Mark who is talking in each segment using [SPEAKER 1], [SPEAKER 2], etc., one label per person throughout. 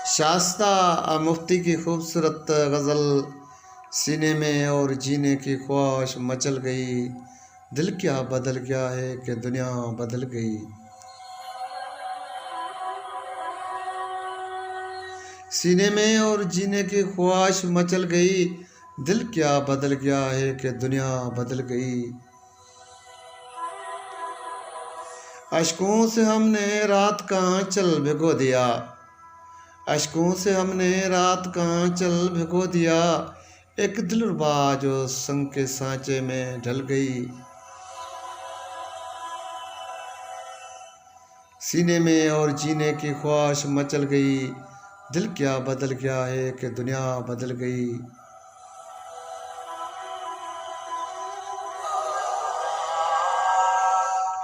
[SPEAKER 1] शास्ता मुफ्ती की खूबसूरत गज़ल सीने में और जीने की ख्वाहिश मचल गई। दिल क्या बदल गया है कि दुनिया बदल गई। सीने में और जीने की ख्वाहिश मचल गई। दिल क्या बदल गया है कि दुनिया बदल गई। अश्कों से हमने रात का आंचल भिगो दिया। अश्कों से हमने रात का आंचल भिगो दिया। एक दिलरुबा जो संग के सांचे में ढल गई। सीने में और जीने की ख्वाहिश मचल गई। दिल क्या बदल गया है कि दुनिया बदल गई।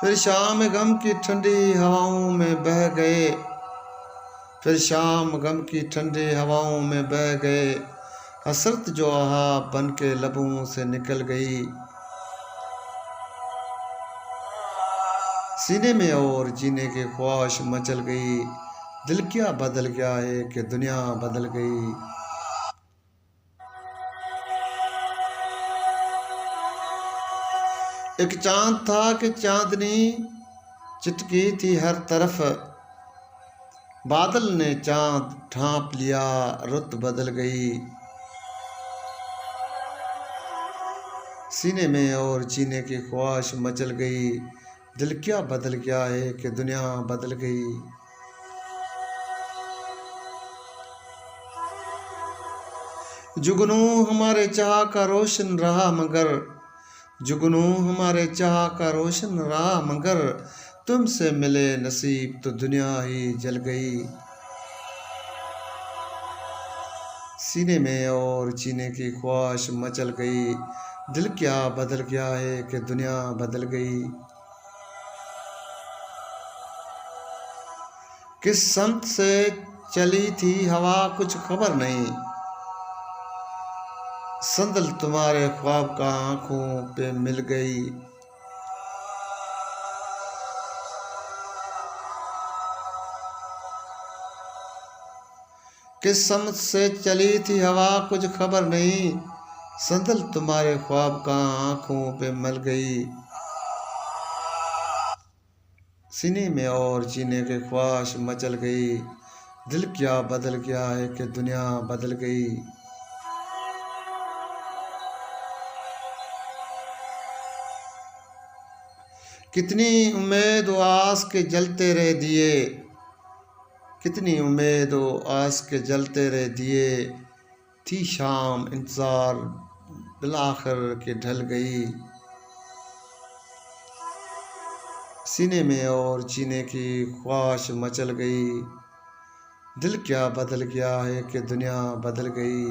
[SPEAKER 1] फिर शाम गम की ठंडी हवाओं में बह गए। फिर शाम गम की ठंडी हवाओं में बह गए। हसरत जो आहा बन के लबों से निकल गई। सीने में और जीने की ख्वाहिश मचल गई। दिल क्या बदल गया है कि दुनिया बदल गई। एक चांद था कि चांदनी चिटकी थी हर तरफ। बादल ने चांद ढांप लिया, रुत बदल गई। सीने में और जीने की ख्वाहिश मचल गई। दिल क्या बदल गया है कि दुनिया बदल गई। जुगनू हमारे चाह का रोशन रहा मगर। जुगनू हमारे चाह का रोशन रहा मगर। तुमसे मिले नसीब तो दुनिया ही जल गई। सीने में और जीने की ख्वाहिश मचल गई। दिल क्या बदल गया है कि दुनिया बदल गई। किस समत से चली थी हवा कुछ खबर नहीं। संदल तुम्हारे ख्वाब का आंखों पे मिल गई। किस समत से चली थी हवा कुछ खबर नहीं। संदल तुम्हारे ख्वाब का आंखों पे मिल गई। सीने में और जीने की ख्वाहिश मचल गई। दिल क्या बदल गया है कि दुनिया बदल गई। कितनी उम्मीद व आस के जलते रह दिए। कितनी उम्मीद व आस के जलते रह दिए। थी शाम इंतज़ार बिलाखिर के ढल गई। सीने में और जीने की ख्वाहिश मचल गई। दिल क्या बदल गया है कि दुनिया बदल गई।